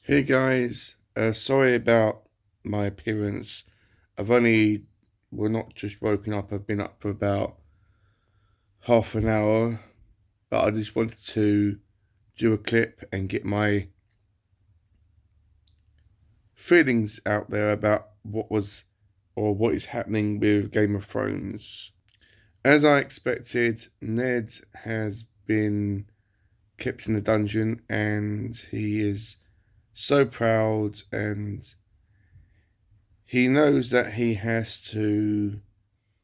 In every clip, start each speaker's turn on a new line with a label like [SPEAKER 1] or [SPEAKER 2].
[SPEAKER 1] Hey guys, sorry about my appearance. I've only, well, not just woken up, I've been up for about half an hour, but I just wanted to do a clip and get my feelings out there about what was or what is happening with Game of Thrones. As I expected, Ned has been kept in a dungeon and he is so proud and he knows that he has to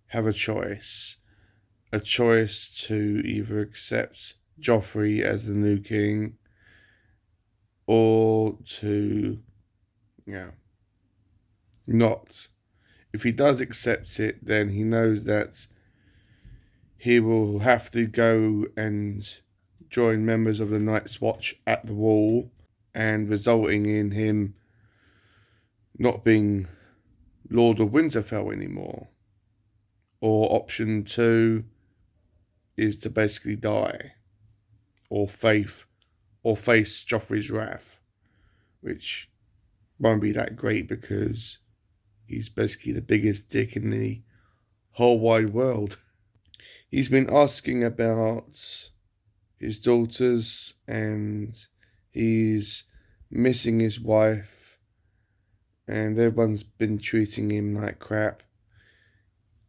[SPEAKER 1] have a choice to either accept Joffrey as the new king or to, you know, not. If he does accept it, then he knows that he will have to go and join members of the Night's Watch at the Wall, and resulting in him not being Lord of Winterfell anymore. Or option two is to basically die or faith or face Joffrey's wrath, which won't be that great because he's basically the biggest dick in the whole wide world. He's been asking about his daughters and he's missing his wife, and everyone's been treating him like crap.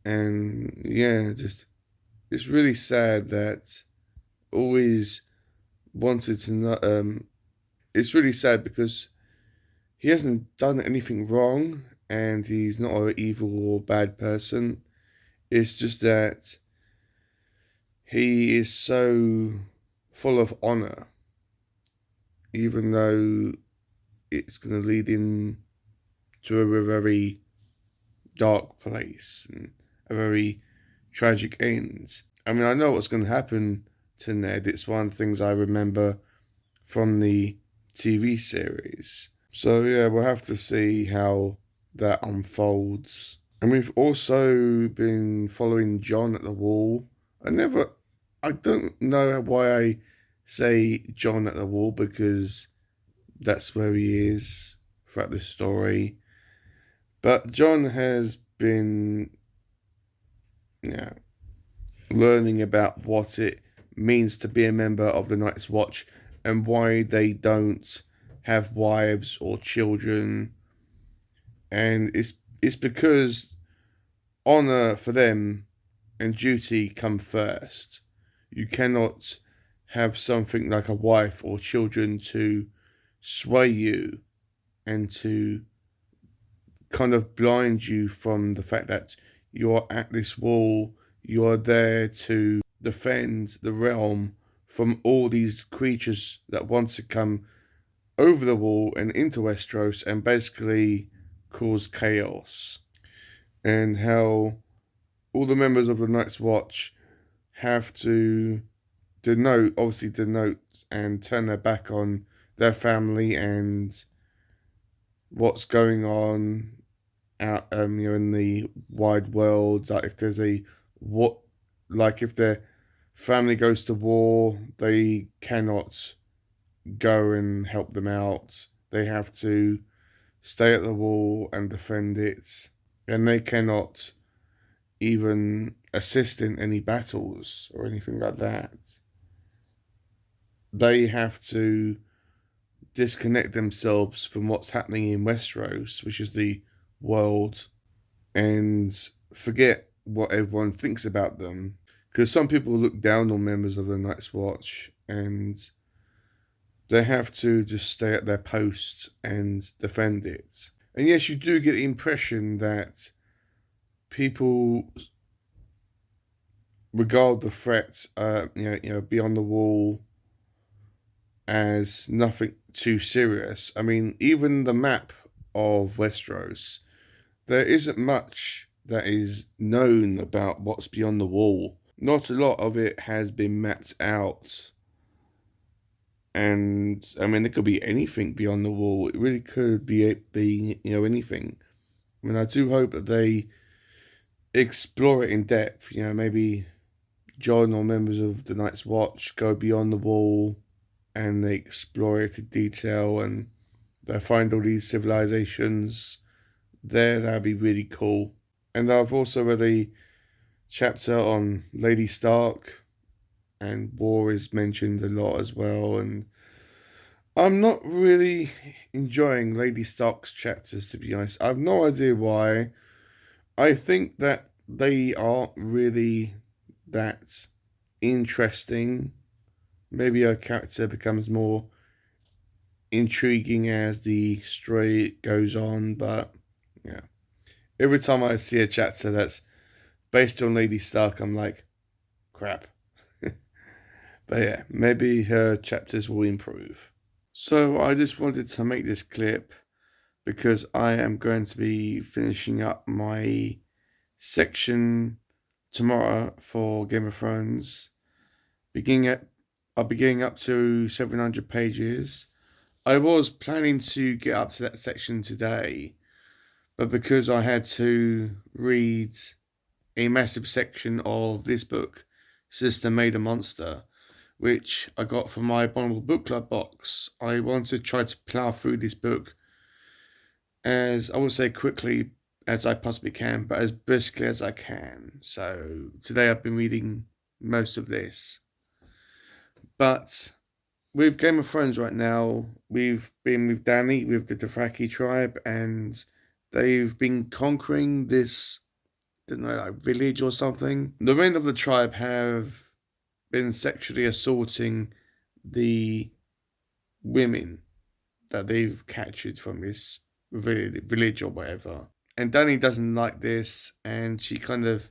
[SPEAKER 1] And yeah, just it's really sad that always wanted to know. It's really sad because he hasn't done anything wrong and he's not an evil or bad person. It's just that he is so full of honor, even though it's going to lead him to a very dark place and a very tragic end. I mean, I know what's going to happen to Ned. It's one of the things I remember from the TV series. So yeah, we'll have to see how that unfolds. And we've also been following John at the Wall. I don't know why I say John at the Wall because that's where he is throughout the story. But John has been, yeah, learning about what it means to be a member of the Night's Watch and why they don't have wives or children. And it's because honor for them and duty come first. You cannot have something like a wife or children to sway you and to kind of blind you from the fact that you're at this wall, you're there to defend the realm from all these creatures that want to come over the wall and into Westeros and basically cause chaos. And how all the members of the Night's Watch have to denote and turn their back on their family and what's going on out in the wide world. Like if there's a what like if their family goes to war, they cannot go and help them out. They have to stay at the wall and defend it, and they cannot even assist in any battles or anything like that. They have to disconnect themselves from what's happening in Westeros, which is the world, and forget what everyone thinks about them. Because some people look down on members of the Night's Watch and they have to just stay at their post and defend it. And yes, you do get the impression that people regard the threat, beyond the wall as nothing too serious. I mean, even the map of Westeros, there isn't much that is known about what's beyond the wall. Not a lot of it has been mapped out. And I mean, there could be anything beyond the wall. It really could be anything. I mean, I do hope that they explore it in depth. Maybe John or members of the Night's Watch go beyond the wall and they explore it in detail and They find all these civilizations there. That'd be really cool. And I've also read a chapter on Lady Stark, and war is mentioned a lot as well. And I'm not really enjoying Lady Stark's chapters, to be honest. I've no idea why. I think that they aren't really that interesting. Maybe her character becomes more intriguing as the story goes on, but yeah. Every time I see a chapter that's based on Lady Stark, I'm like, crap. But yeah, maybe her chapters will improve. So I just wanted to make this clip because I am going to be finishing up my section tomorrow for Game of Thrones. Beginning at, I'll be getting up to 700 pages. I was planning to get up to that section today, but because I had to read a massive section of this book, Sister Made a Monster, which I got from my Abominable Book Club box, I want to try to plough through this book as, I would say, quickly as I possibly can, but as briskly as I can. So today I've been reading most of this. But with Game of Thrones right now, we've been with Dany, with the Dothraki tribe, and they've been conquering this, I don't know, like village or something. The men of the tribe have been sexually assaulting the women that they've captured from this village or whatever. And Dany doesn't like this, and she kind of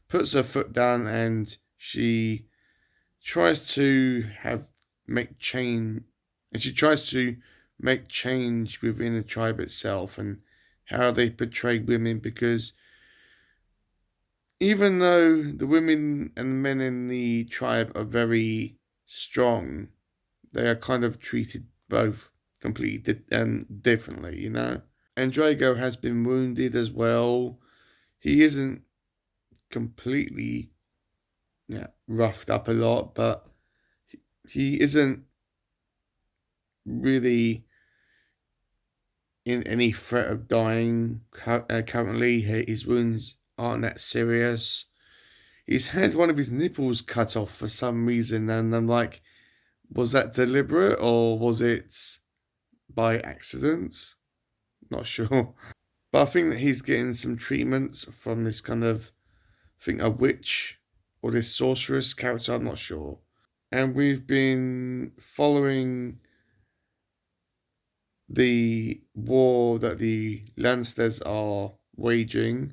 [SPEAKER 1] puts her foot down, and she tries to make change, and she tries to make change within the tribe itself and how they portray women, because even though the women and men in the tribe are very strong, they are kind of treated both completely differently, you know? And Drago has been wounded as well. He isn't completely, yeah, roughed up a lot, but he isn't really in any threat of dying currently. His wounds aren't that serious. He's had one of his nipples cut off for some reason, and I'm like, was that deliberate or was it by accident? Not sure. But I think that he's getting some treatments from this kind of, I think, a witch or this sorceress character, I'm not sure. And we've been following the war that the Lannisters are waging.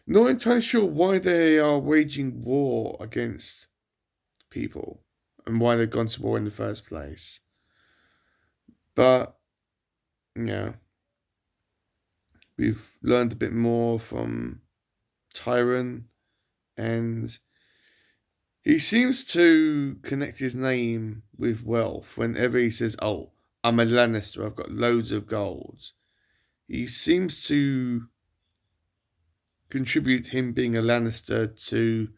[SPEAKER 1] Not entirely sure why they are waging war against people and why they've gone to war in the first place. But, yeah, we've learned a bit more from Tyron, and he seems to connect his name with wealth whenever he says, "Oh, I'm a Lannister, I've got loads of gold." He seems to contribute him being a Lannister to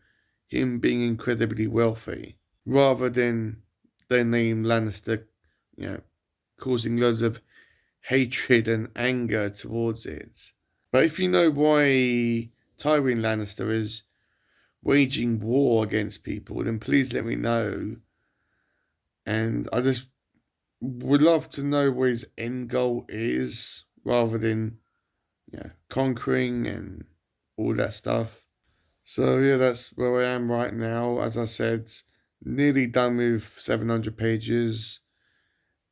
[SPEAKER 1] him being incredibly wealthy, rather than their name Lannister, you know, causing loads of hatred and anger towards it. But if you know why Tywin Lannister is waging war against people, then please let me know. And I just would love to know what his end goal is, rather than, yeah, conquering and all that stuff. So yeah, that's where I am right now. As I said, nearly done with 700 pages.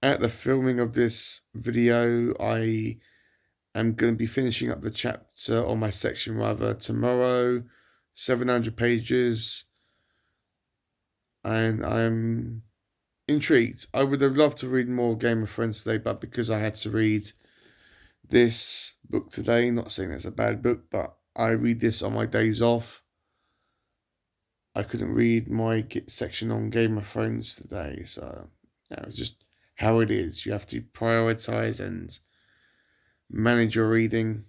[SPEAKER 1] At the filming of this video, I am going to be finishing up the chapter, or my section rather, tomorrow. 700 pages. And I'm intrigued. I would have loved to read more Game of Thrones today, but because I had to read this book today, not saying it's a bad book, but I read this on my days off. I couldn't read my section on Game of Thrones today, so yeah, it's just how it is. You have to prioritize and manage your reading.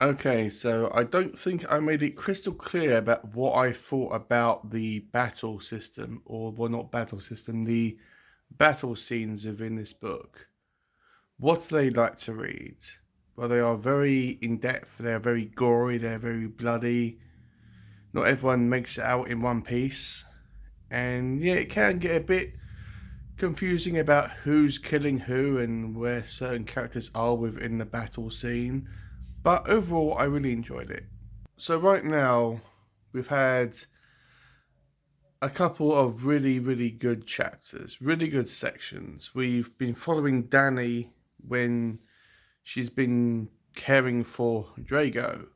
[SPEAKER 1] Okay, so I don't think I made it crystal clear about what I thought about the battle system, or well, not battle system, the battle scenes within this book. What do they like to read? Well, they are very in depth, they're very gory, they're very bloody. Not everyone makes it out in one piece. And yeah, it can get a bit confusing about who's killing who and where certain characters are within the battle scene. But overall, I really enjoyed it. So, right now, we've had a couple of really, really good chapters, really good sections. We've been following Danny when she's been caring for Drago,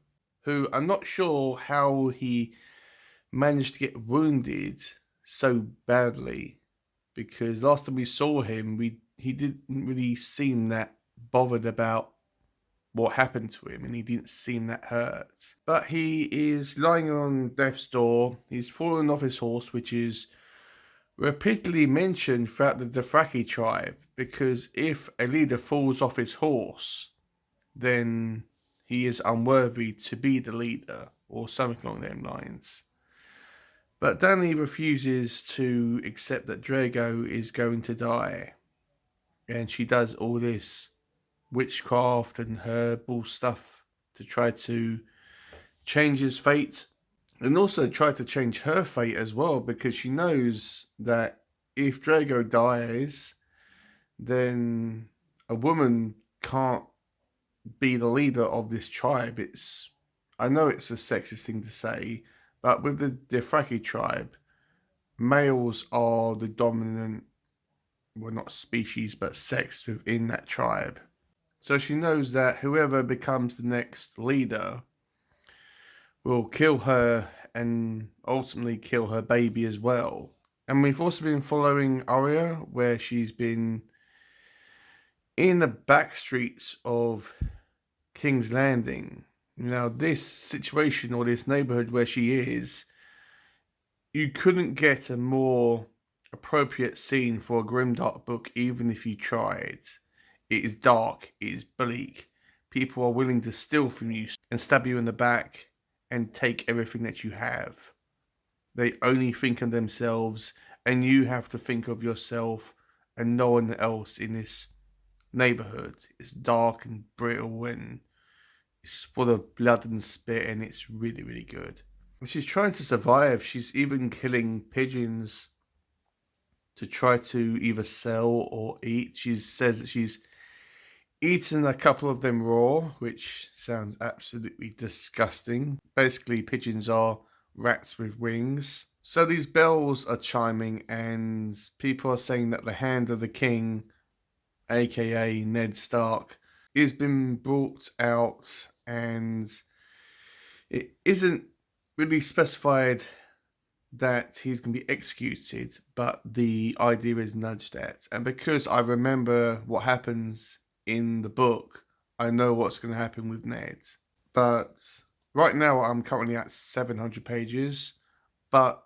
[SPEAKER 1] who I'm not sure how he managed to get wounded so badly, because last time we saw him, he didn't really seem that bothered about what happened to him, and he didn't seem that hurt. But he is lying on death's door. He's fallen off his horse, which is repeatedly mentioned throughout the Dothraki tribe, because if a leader falls off his horse, then he is unworthy to be the leader, or something along those lines. But Dany refuses to accept that Drago is going to die, and she does all this witchcraft and herbal stuff to try to change his fate, and also try to change her fate as well, because she knows that if Drago dies, then a woman can't be the leader of this tribe. I know it's a sexist thing to say, but with the Dothraki tribe, males are the dominant, well, not species, but sex within that tribe. So she knows that whoever becomes the next leader will kill her and ultimately kill her baby as well. And we've also been following Arya, where she's been in the back streets of King's Landing. Now, this situation or this neighborhood where she is, you couldn't get a more appropriate scene for a grimdark book, even if you tried. It is dark, it is bleak. People are willing to steal from you and stab you in the back and take everything that you have. They only think of themselves, and you have to think of yourself and no one else in this neighborhood. It's dark and brittle, and it's full of blood and spit, and it's really, really good. She's trying to survive. She's even killing pigeons to try to either sell or eat. She says that she's eaten a couple of them raw, which sounds absolutely disgusting. Basically, pigeons are rats with wings. So these bells are chiming, and people are saying that the hand of the king, aka Ned Stark, is been brought out, and it isn't really specified that he's going to be executed, but the idea is nudged at. And because I remember what happens in the book, I know what's going to happen with Ned. But right now, I'm currently at 700 pages, but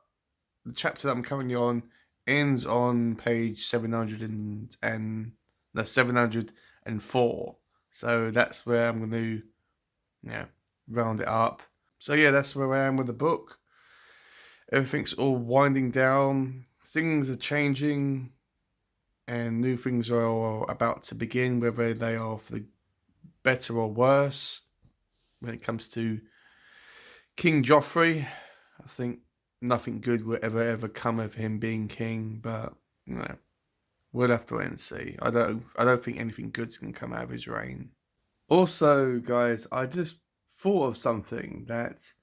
[SPEAKER 1] the chapter that I'm currently on ends on page 704. So that's where I'm going to round it up. So yeah, that's where I am with the book. Everything's all winding down, things are changing, and new things are about to begin, whether they are for the better or worse. When it comes to King Joffrey, I think nothing good will ever come of him being king, but we'll have to wait and see. I don't think anything good's gonna come out of his reign. Also, guys, I just thought of something that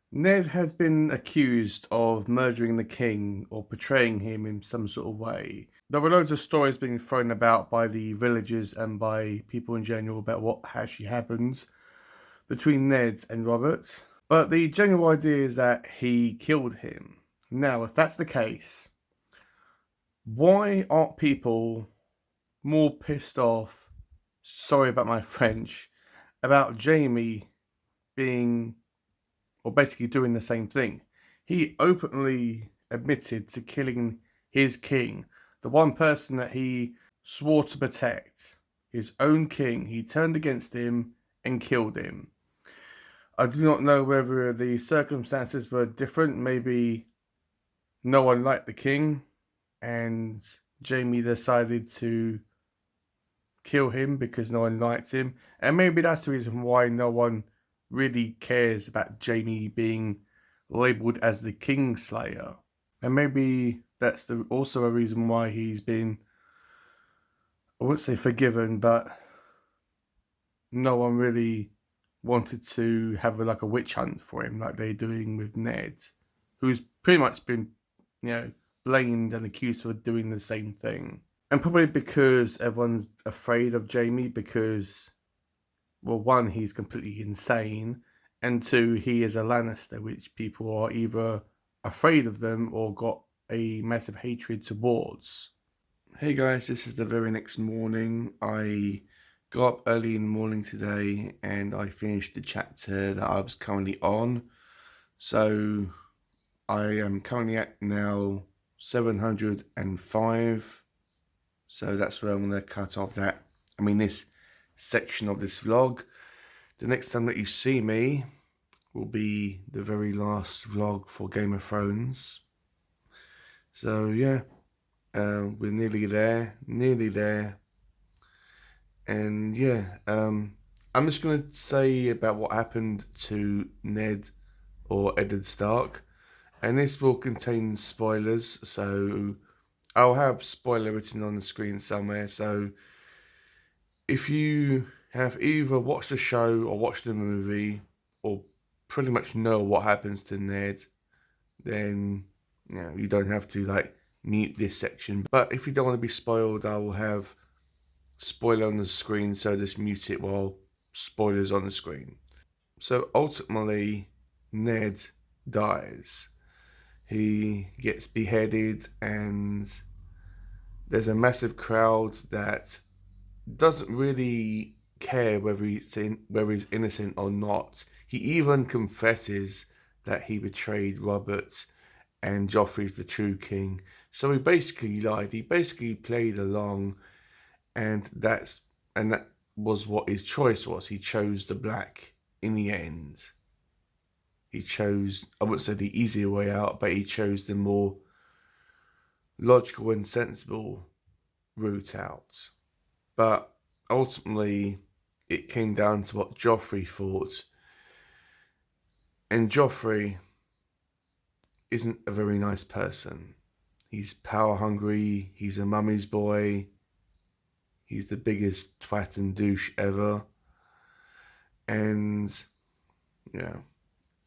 [SPEAKER 1] Ned has been accused of murdering the king or betraying him in some sort of way. There were loads of stories being thrown about by the villagers and by people in general about what actually happened between Ned and Robert. But the general idea is that he killed him. Now, if that's the case, why aren't people more pissed off, sorry about my French, about Jamie being, or basically doing the same thing? He openly admitted to killing his king, the one person that he swore to protect, his own king. He turned against him and killed him. I do not know whether the circumstances were different. Maybe no one liked the king and Jamie decided to kill him because no one liked him. And maybe that's the reason why no one really cares about Jaime being labelled as the Kingslayer. And maybe that's also a reason why he's been, I wouldn't say forgiven, but no one really wanted to have like a witch hunt for him like they're doing with Ned, who's pretty much been, blamed and accused of doing the same thing. And probably because everyone's afraid of Jaime because, well, one, he's completely insane, and two, he is a Lannister, which people are either afraid of them or got a massive hatred towards. Hey guys, this is the very next morning. I got up early in the morning today and I finished the chapter that I was currently on. So I am currently at now 705. So that's where I'm going to cut off this section of this vlog. The next time that you see me will be the very last vlog for Game of Thrones. So yeah, we're nearly there. And yeah, I'm just going to say about what happened to Ned or Eddard Stark. And this will contain spoilers, so I'll have spoiler written on the screen somewhere. So if you have either watched the show or watched the movie or pretty much know what happens to Ned, then you don't have to like mute this section. But if you don't want to be spoiled, I will have spoiler on the screen, so just mute it while spoilers on the screen. So ultimately, Ned dies. He gets beheaded, and there's a massive crowd that doesn't really care whether he's innocent or not. He even confesses that he betrayed Robert and Joffrey's the true king. So he basically lied. He basically played along, and that was what his choice was. He chose the black in the end. He chose, I wouldn't say the easier way out, but he chose the more logical and sensible route out. But ultimately, it came down to what Joffrey thought. And Joffrey isn't a very nice person. He's power hungry, he's a mummy's boy, he's the biggest twat and douche ever. And yeah,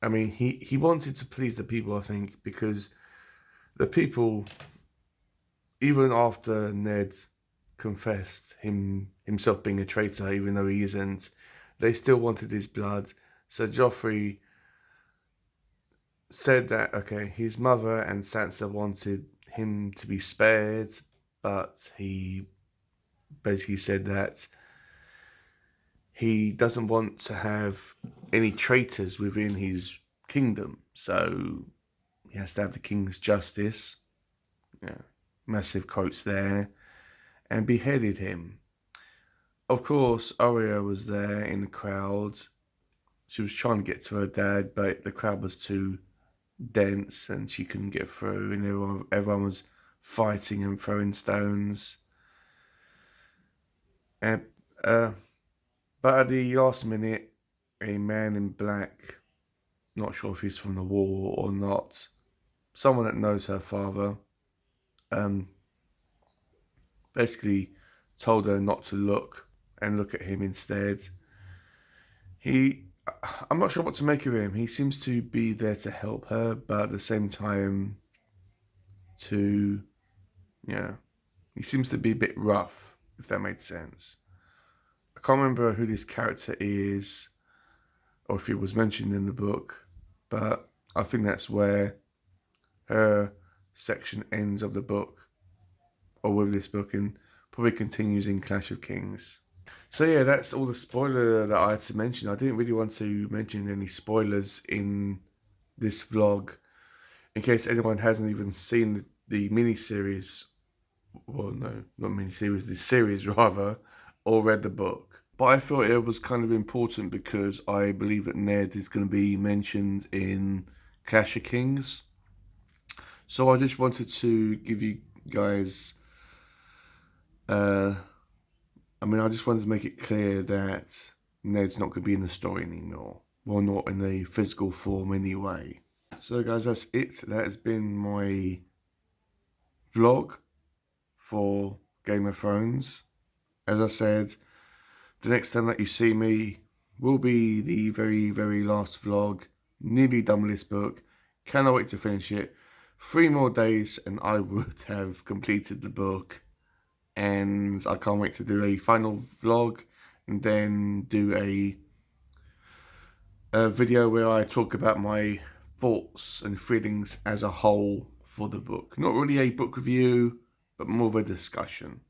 [SPEAKER 1] he wanted to please the people, I think, because the people, even after Ned confessed himself being a traitor, even though he isn't, they still wanted his blood. So Joffrey said that, okay, his mother and Sansa wanted him to be spared, but he basically said that he doesn't want to have any traitors within his kingdom. So he has to have the king's justice. Yeah, massive quotes there. And beheaded him. Of course, Arya was there in the crowd. She was trying to get to her dad, but the crowd was too dense and she couldn't get through, and everyone was fighting and throwing stones. And, but at the last minute, a man in black, not sure if he's from the war or not, someone that knows her father, basically told her not to look and look at him instead. I'm not sure what to make of him. He seems to be there to help her, but at the same time, he seems to be a bit rough, if that made sense. I can't remember who this character is, or if it was mentioned in the book, but I think that's where her section ends of the book, or with this book, and probably continues in Clash of Kings. So yeah, that's all the spoiler that I had to mention. I didn't really want to mention any spoilers in this vlog, in case anyone hasn't even seen the mini-series, well no, not mini-series, the series rather, or read the book. But I thought it was kind of important because I believe that Ned is going to be mentioned in Clash of Kings. So I just wanted to give you guys I mean, I just wanted to make it clear that Ned's not going to be in the story anymore. Well, not in a physical form anyway. So guys, that's it. That has been my vlog for Game of Thrones. As I said, the next time that you see me will be the very, very last vlog. Nearly done with this book. Cannot wait to finish it. 3 more days and I would have completed the book. And I can't wait to do a final vlog and then do a video where I talk about my thoughts and feelings as a whole for the book. Not really a book review, but more of a discussion.